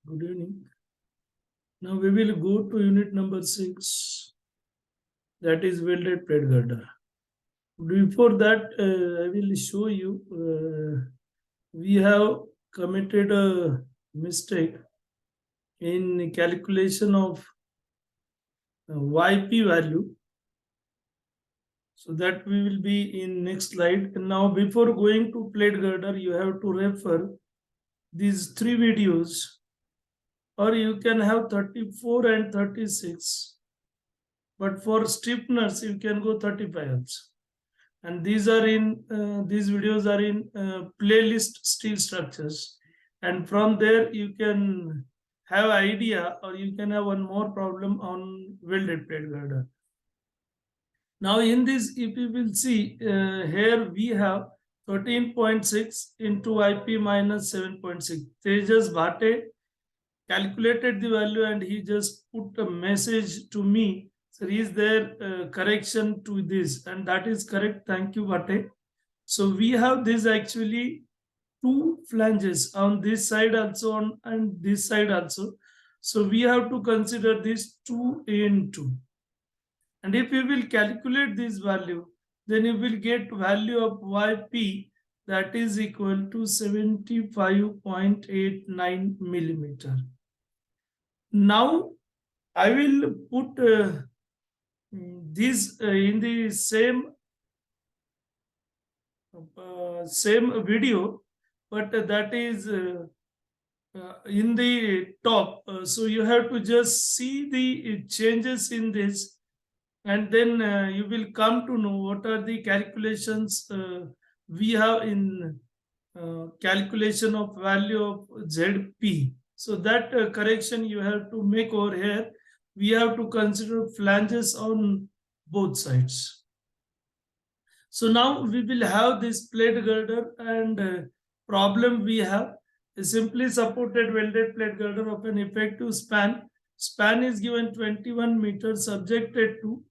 Good evening. Now we will go to unit number 6, that is welded plate girder. Before that, I will show you we have committed a mistake in calculation of YP value. So that we will be in next slide. And now before going to plate girder, you have to refer these 3 videos, or you can have 34 and 36. But for stiffeners, you can go 35 also. And these are in these videos are in playlist steel structures, and from there you can have idea, or you can have one more problem on welded plate girder. Now in this, if you will see here, we have 13.6 into IP minus 7.6. Tejas Bhate calculated the value and he just put a message to me. So is there correction to this? And that is correct. Thank you, Bhate. So we have this actually 2 flanges on this side also and this side also. So we have to consider this 2 into. And if you will calculate this value, then you will get value of YP, that is equal to 75.89 millimeter. Now I will put this in the same video, but that is in the top. So you have to just see the changes in this, and then you will come to know what are the calculations we have in calculation of value of ZP. So that correction you have to make over here. We have to consider flanges on both sides. So now we will have this plate girder, and problem we have a simply supported welded plate girder of an effective span. Span is given 21 meters, subjected to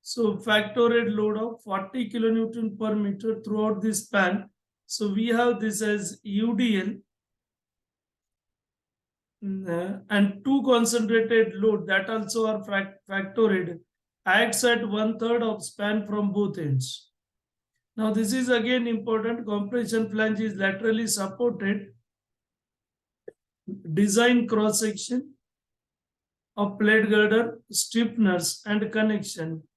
factorial load of 40 kilonewton per meter throughout the span. So we have this as UDL, and 2 concentrated load that also are factoried acts at 1/3 of span from both ends. Now this is again important. Compression flange is laterally supported. Design cross section of plate girder, stiffeners and connection,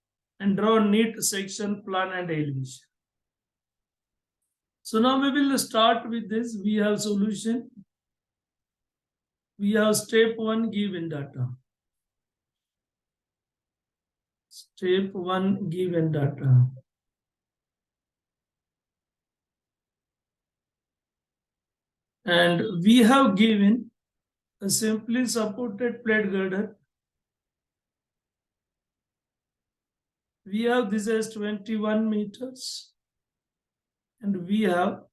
and draw neat section plan and elevation. So now we will start with this. We have solution. We have step 1 given data. Step 1 given data. And we have given a simply supported plate girder. We have this as 21 meters, and we have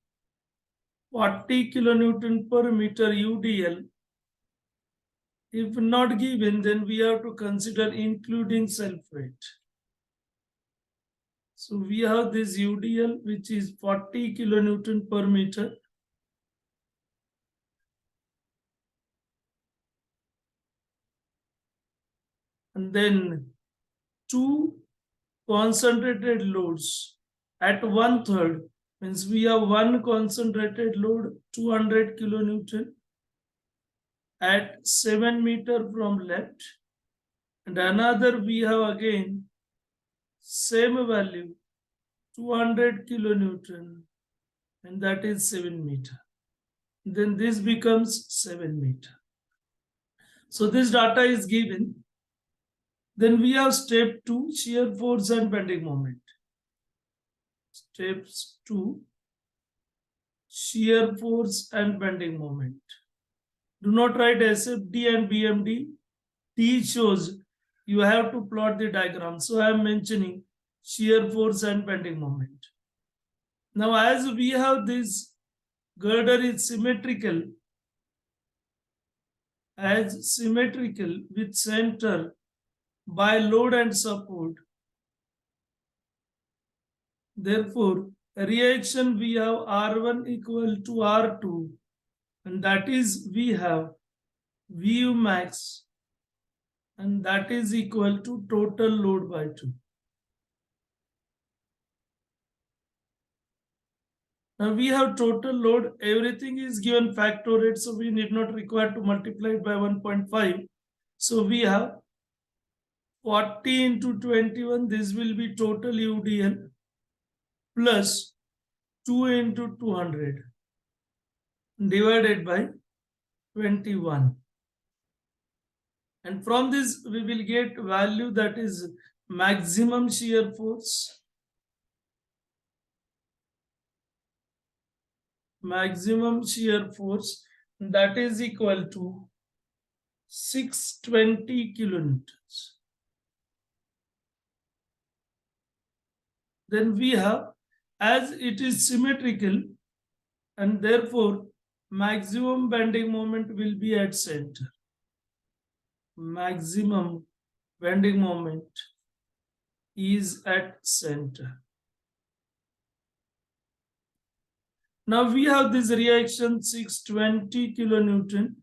40 kilonewton per meter UDL. If not given, then we have to consider including self-weight. So we have this UDL, which is 40 kilonewton per meter. And then 2 concentrated loads at 1/3, means we have 1 concentrated load 200 kilonewton at 7 meter from left, and another we have again same value 200 kilonewton, and that is 7 meter. Then this becomes 7 meter. So this data is given. Then we have step 2, shear force and bending moment. Steps 2, shear force and bending moment. Do not write SFD and BMD. T shows you have to plot the diagram. So I am mentioning shear force and bending moment. Now as we have this girder is symmetrical, with center by load and support. Therefore, reaction we have R1 equal to R2, and that is we have VU max, and that is equal to total load by 2. Now we have total load, everything is given factor so we need not require to multiply it by 1.5. So we have 40 into 21, this will be total UDL plus 2 into 200 divided by 21. And from this we will get value, that is maximum shear force. Maximum shear force, that is equal to 620 kilonewtons. Then we have, as it is symmetrical, and therefore maximum bending moment will be at center. Maximum bending moment is at center. Now we have this reaction 620 kilonewton,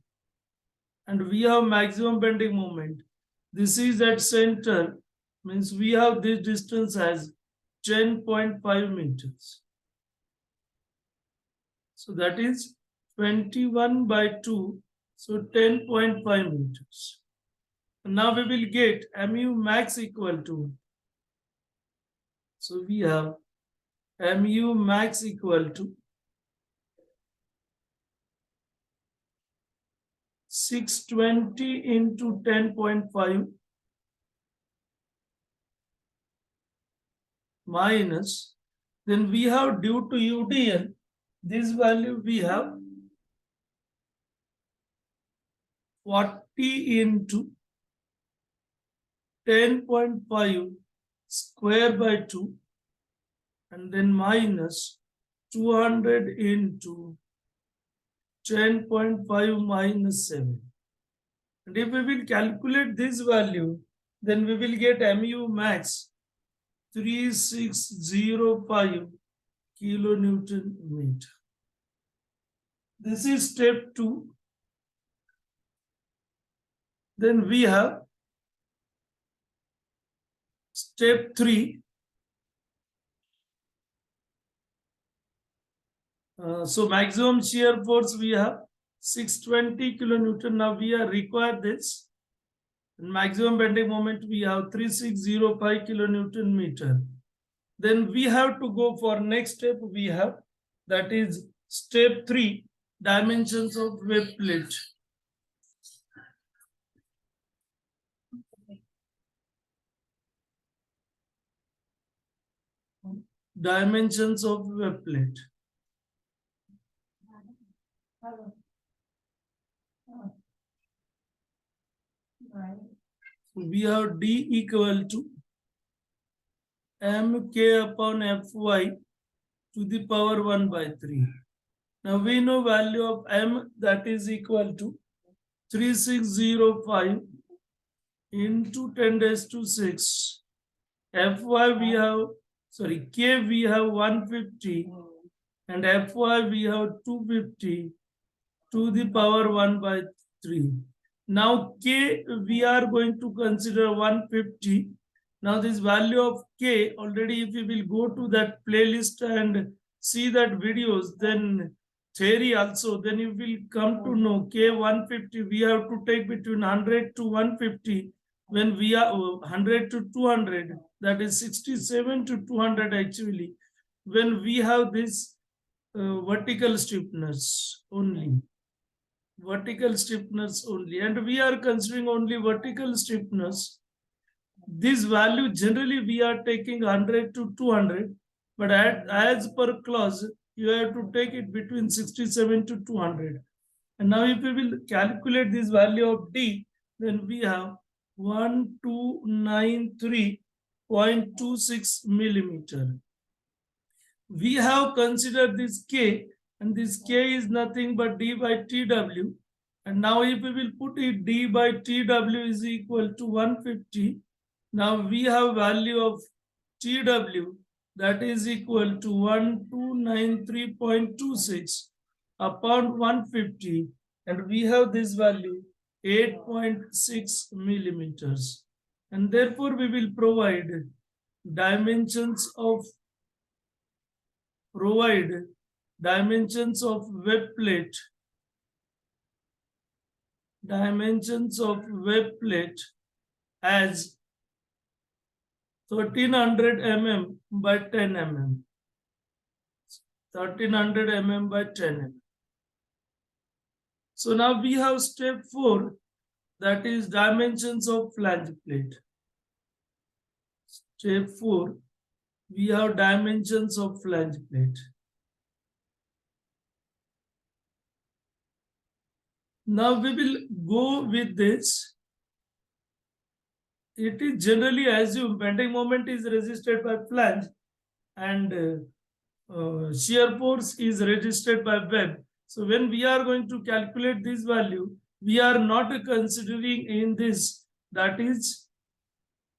and we have maximum bending moment. This is at center, means we have this distance as 10.5 meters. So that is 21 by 2, so 10.5 meters. And now we will get mu max equal to, so we have mu max equal to 620 into 10.5 minus, then we have due to UDL, this value we have 40 into 10.5 square by 2, and then minus 200 into 10.5 minus 7. And if we will calculate this value, then we will get mu max 3605 kilonewton meter. This is step 2. Then we have step 3. So maximum shear force we have 620 kilonewton. Now we are required this. And maximum bending moment we have 3605 kilonewton meter. Then we have to go for next step we have, that is step 3, dimensions of web plate. Dimensions of web plate. We have D equal to mk upon Fy to the power 1 by 3. Now we know value of m, that is equal to 3605 into 10 raised to 6. Fy we have, sorry, K we have 150 and Fy we have 250 to the power 1 by 3. Now K we are going to consider 150. Now this value of K, already if you will go to that playlist and see that videos, then theory also, then you will come to know K 150, we have to take between 100 to 150. When we are 100 to 200, that is 67 to 200 actually, when we have this vertical stiffness only. Vertical stiffness only, and we are considering only vertical stiffness. This value generally we are taking 100 to 200, but as per clause, you have to take it between 67 to 200. And now if we will calculate this value of D, then we have 1293.26 millimeter. We have considered this K, and this K is nothing but D by TW. And now if we will put it, D by TW is equal to 150. Now we have value of TW, that is equal to 1293.26 upon 150. And we have this value 8.6 millimeters. And therefore we will provide dimensions of web plate, as 1300 mm by 10 mm. 1300 mm by 10 mm. So now we have step 4, that is dimensions of flange plate. Step 4, we have dimensions of flange plate. Now we will go with this. It is generally assumed bending moment is resisted by flange and shear force is resisted by web. So when we are going to calculate this value, we are not considering in this, that is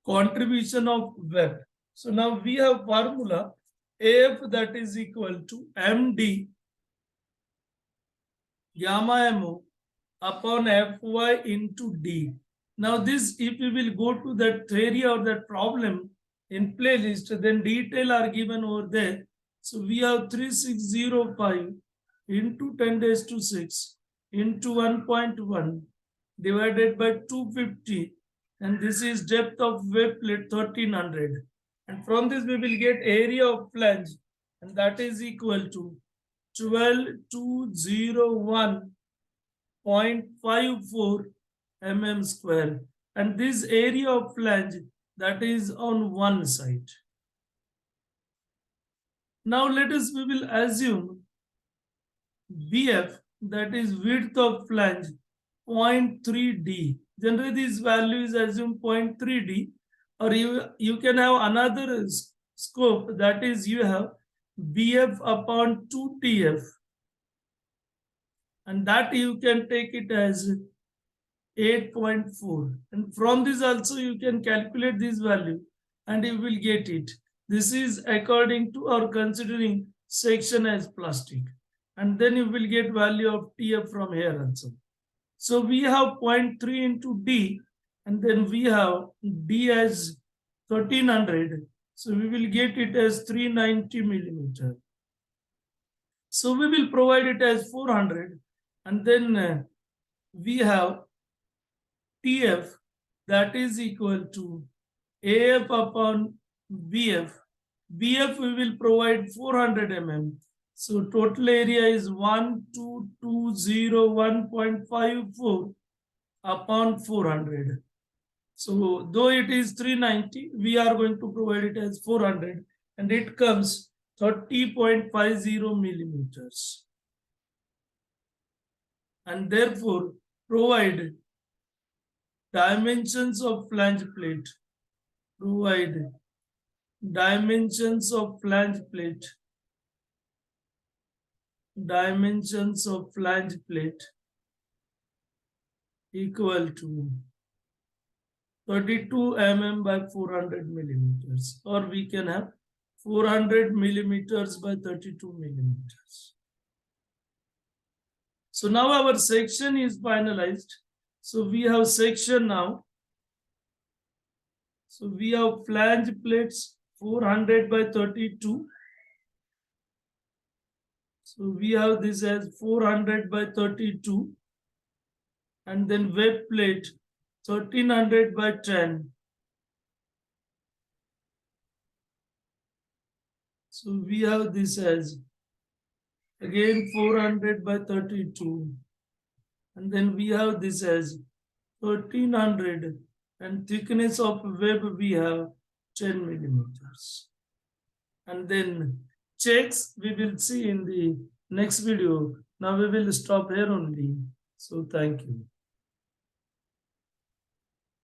contribution of web. So now we have formula AF, that is equal to MD gamma MO upon Fy into D. Now this, if we will go to that theory or that problem in playlist, then detail are given over there. So we have 3605 into 10 raised to 6 into 1.1 divided by 250, and this is depth of web plate 1300. And from this we will get area of flange, and that is equal to 12201.54 mm square, and this area of flange, that is on one side. Now let us, we will assume BF, that is width of flange 0.3D. Generally this value is assumed 0.3D, or you can have another scope, that is you have BF upon 2TF, and that you can take it as 8.4, and from this also you can calculate this value and you will get it. This is according to or considering section as plastic, and then you will get value of TF from here also. So we have 0.3 into D, and then we have D as 1300, so we will get it as 390 millimeter. So we will provide it as 400, and then we have TF, that is equal to AF upon BF. BF we will provide 400 mm. So total area is 12201.54 upon 400. So though it is 390, we are going to provide it as 400, and it comes 30.50 millimeters. And therefore provide dimensions of flange plate. Provide dimensions of flange plate. Dimensions of flange plate equal to 32 mm by 400 millimeters, or we can have 400 millimeters by 32 millimeters. So now our section is finalized. So we have section now. So we have flange plates 400 by 32. So we have this as 400 by 32. And then web plate 1300 by 10. So we have this as again 400 by 32. And then we have this as 1300, and thickness of web we have 10 millimeters. And then checks we will see in the next video. Now we will stop here only. So thank you.